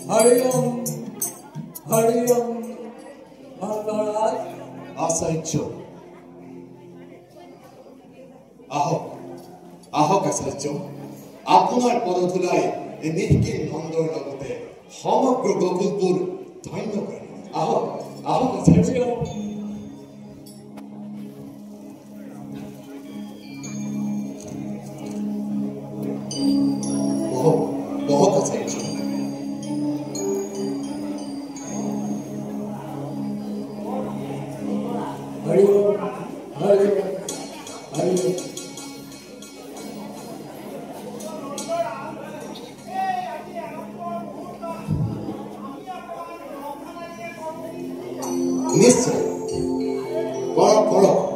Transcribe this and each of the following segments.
হৰিওম হৰিওম মহাৰাজ আচাৰ্য আহক আহক আচাৰ্য আপোনাৰ পদধূলাই এই নিষ্কিন নন্দৰ লগতে সমগ্ৰ গকুলপুৰ ধন্য কৰে আহক আহক আচাৰ্য বহক আচাৰ্য হৰিওম হৰিওম হৰিওম নিশ্চয় কৰক কৰক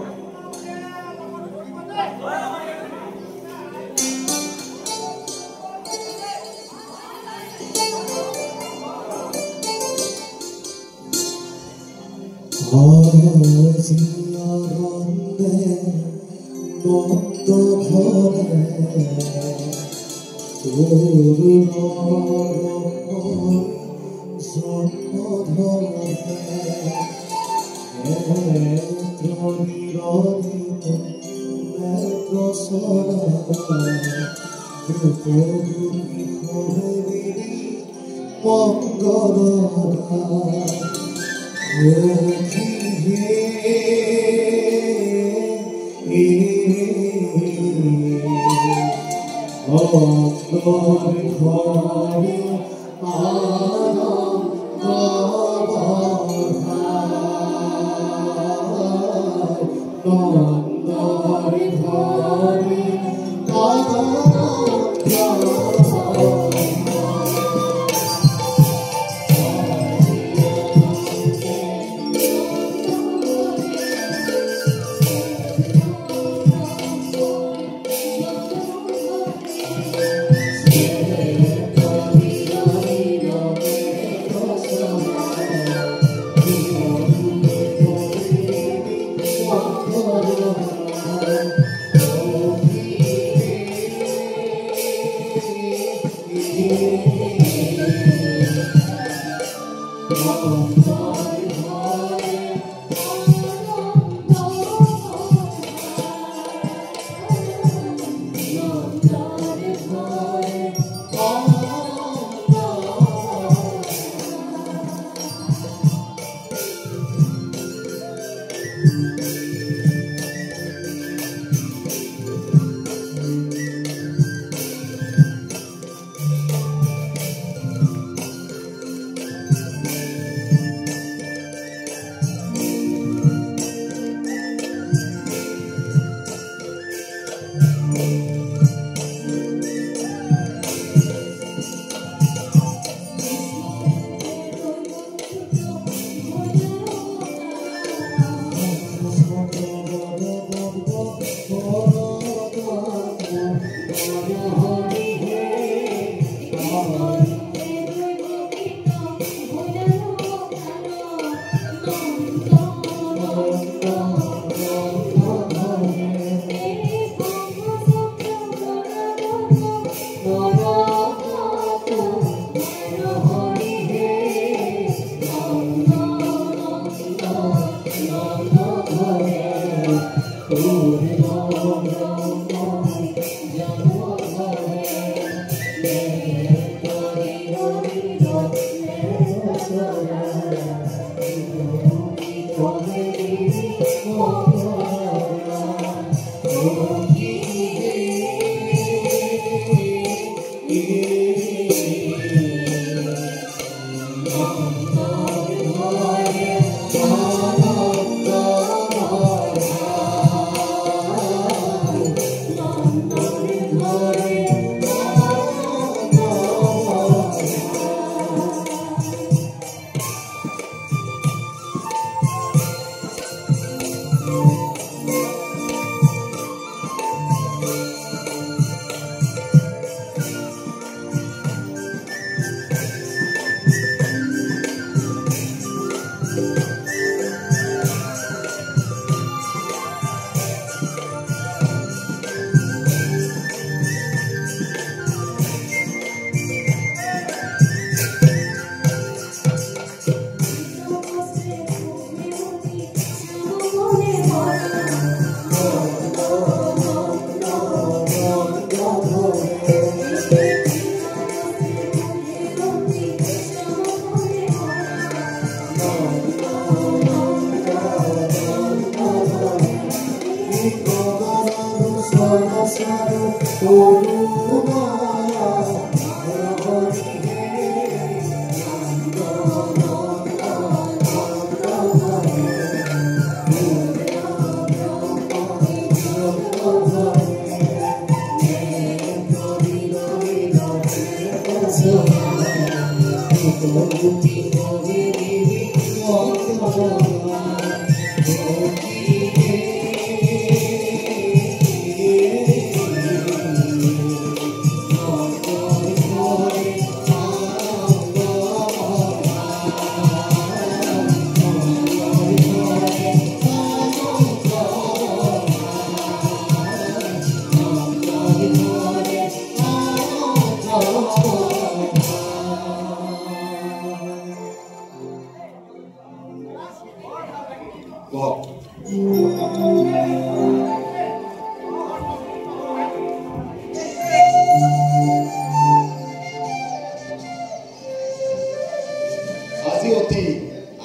আজি অতি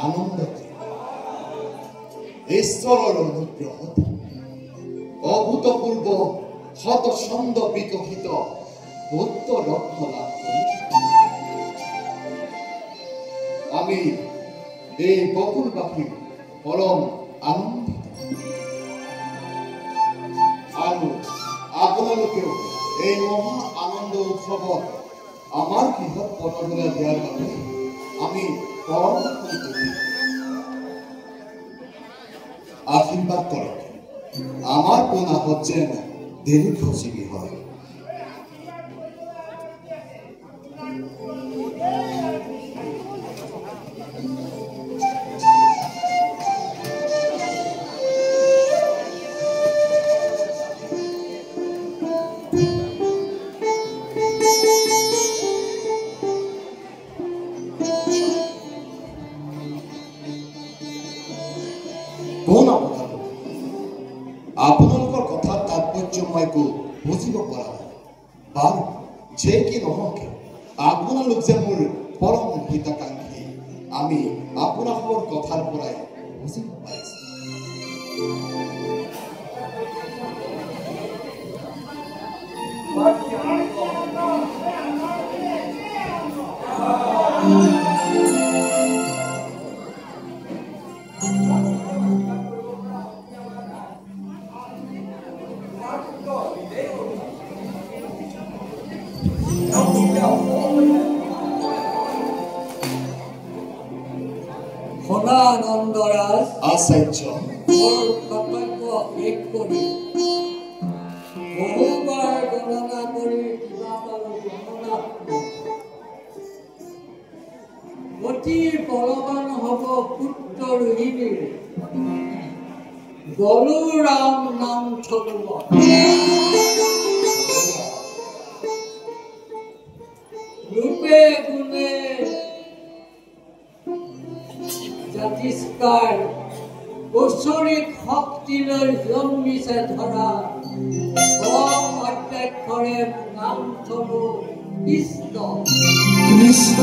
আনন্দত ঈশ্বৰৰ অনুগ্ৰহত অভূতপূৰ্ব শত ছন্দ বিকশিত ভূত ৰত্ন লাভ কৰি আমি এই বকুলবাসী পৰম আনন্দিত আৰু আপোনালোকেও এই মহা আনন্দ উৎসৱত আমাৰ গৃহত পদধূলা দিয়াৰ বাবে আমি পৰম আশীৰ্বাদ কৰক আমাৰ পোনাহত যেন দীৰ্ঘজীৱী হয় আপোনালোকৰ কথা তাৎপৰ্য মই একো বুজিব পৰা নাই বাৰু যে কি নহওক আপোনালোক যে মোৰ পৰম হিতাকাংক্ষী আমি আপোনালোকৰ কথাৰ পৰাই বুজিব পাৰিছো সদানন্দৰাজ আচাৰ্য মোৰ কৰ্তব্য শেষ কৰি বহুবাৰ গণনা কৰি কিবা পালো গণনা অতি বলৱান হ'ব পুত্ৰ ৰোহিণীৰ বলোৰাম নাম থব ৰূপে গুণে জাতিষ্কাৰ ঐশ্বৰিক শক্তিলৈ জন্মিছে ধৰা কম অধ্যক্ষৰে নাম থব কৃষ্ণ কৃষ্ণ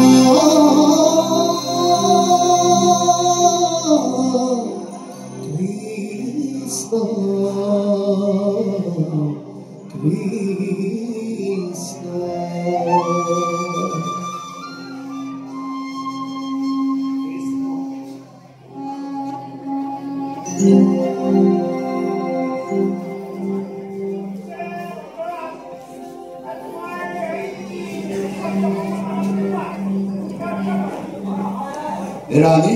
ৰাণী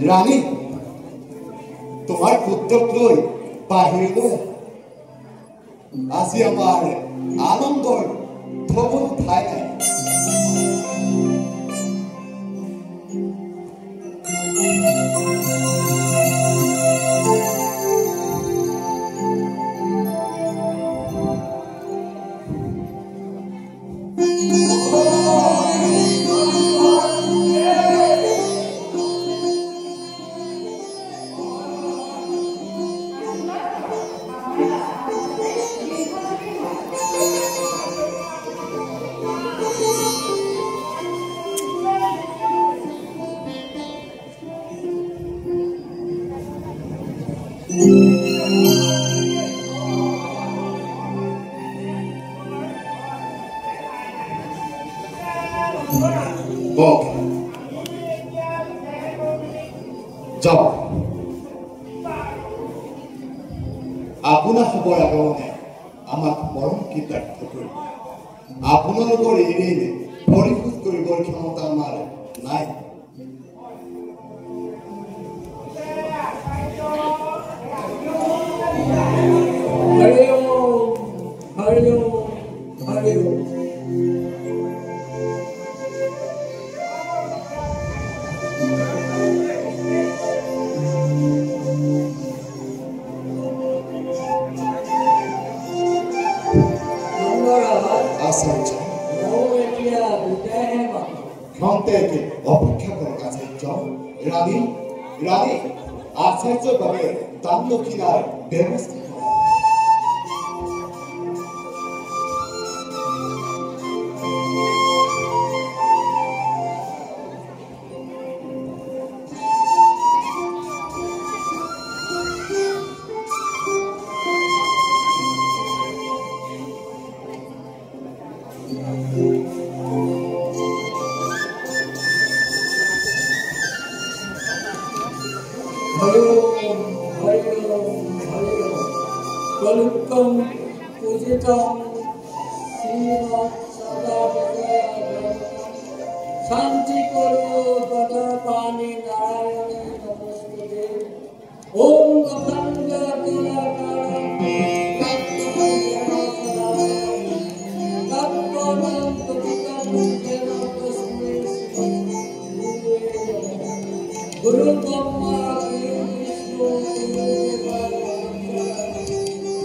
ৰাণী তোমাৰ পুত্ৰক লৈ বাহিৰলৈ আজি আমাৰ আনন্দৰ থবলৈ ঠাই নাই ওকে যাওক আপোনাৰ খবৰ আগমনে আমাক মৰম কৃতাৰ্থ কৰিব আপোনালোকৰ ঋণ পৰিশোধ কৰিবৰ ক্ষমতা আমাৰ নাই ক্ষন্তেকে অপেক্ষা কৰক আচাৰ্য ৰাণী ৰাণী আচাৰ্যৰ বাবে দান দক্ষিণাৰ ব্যৱস্থা শান্তি কৰো গদা পানি নাৰায়ণে নমস্তে ওম অখণ্ড গুৰু ব্ৰহ্মা গুৰু বিষ্ণু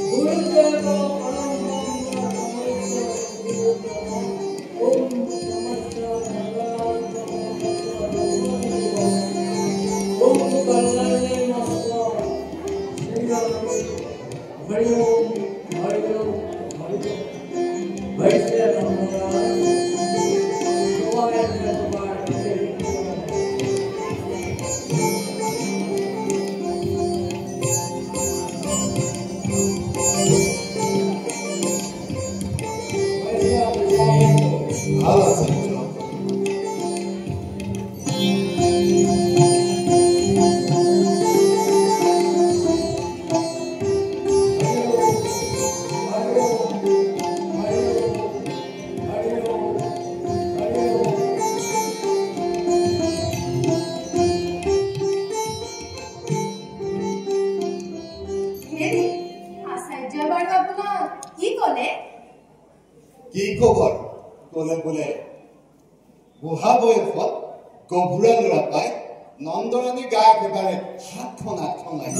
গুৰুদেব কি খবৰ কলে বোলে বুঢ়া বয়সত গভুৰা ল'ৰা পাই নন্দৰাণী গা একেবাৰে হাতখন আঠখন লাগি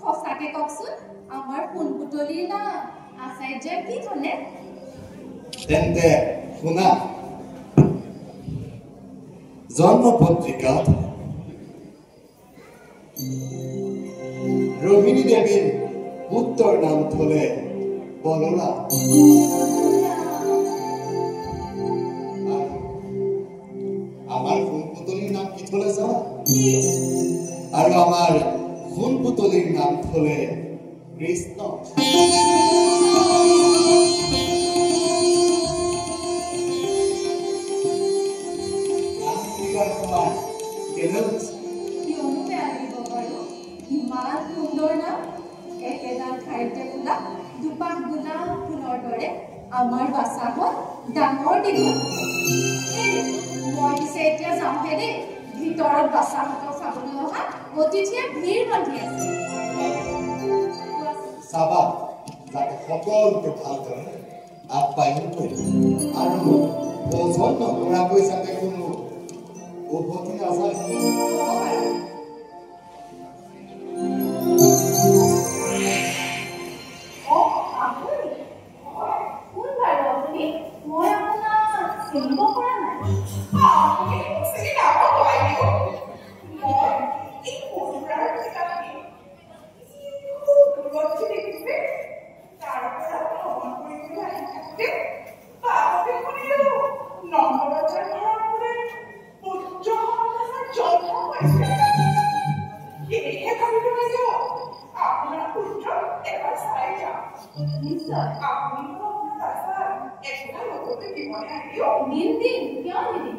সঁচাকে কওকচোন আমাৰ পোনপুতলিৰ নাম আচাৰ্য কি ক'লে তেন্তে শুনা জন্ম পত্ৰিকাত रोहिणी देवी पुत्र नाम थले बलराम आमार फुन पुतलिर नाम की थले जा और आमार फुन पुतलिर नाम थले कृष्ण আমাৰ বাসাহত ডাঙৰ দীঘল মই পিছে এতিয়া যাওঁহে দেই ভিতৰত বাসাহতক চাবলৈ অহা অতিথিয়ে ভিৰ বান্ধি আছে চাবা যাতে সকলোকে ভালদৰে আপ্যায়ন কৰিব আৰু ভোজন নকৰাকৈ যাতে কোনো উভতি নাযায় দিন দিন কিয় নিদিম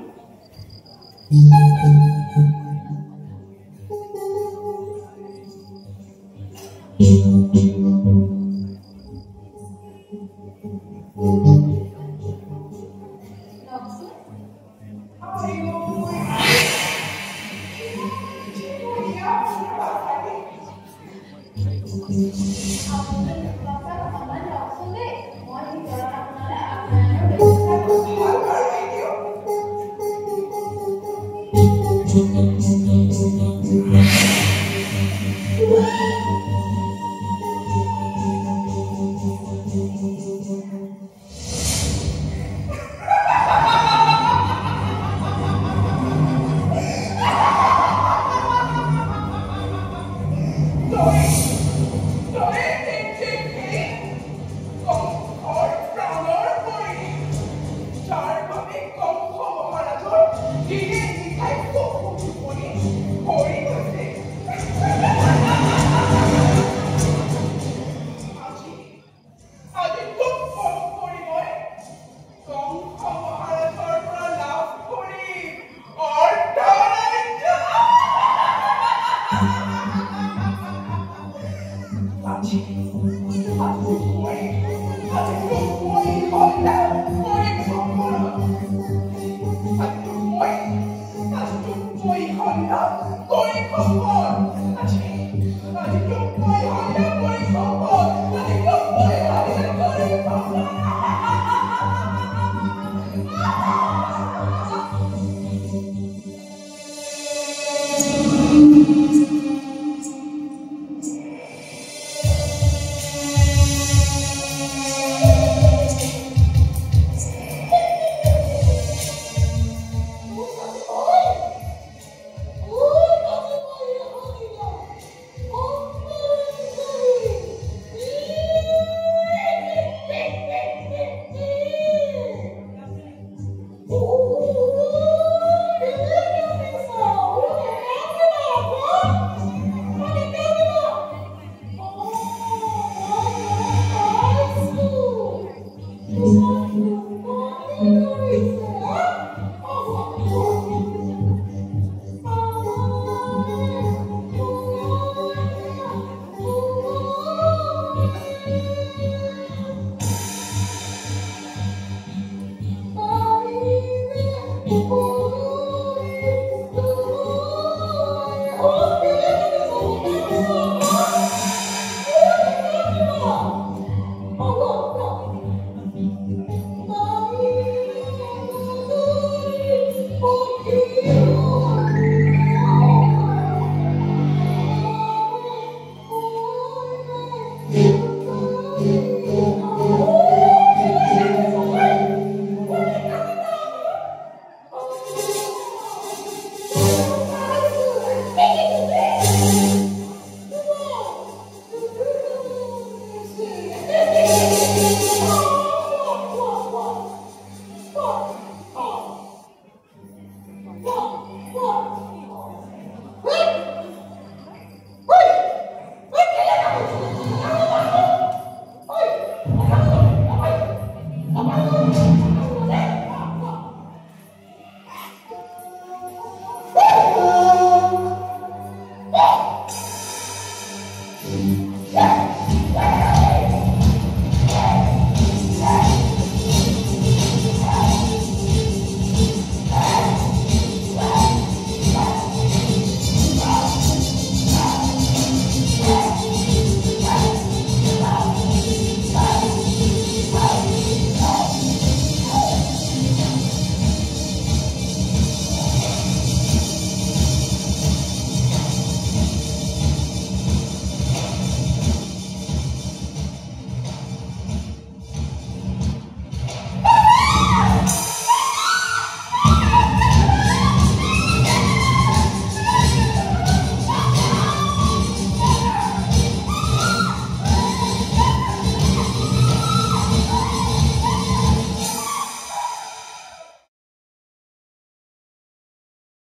Going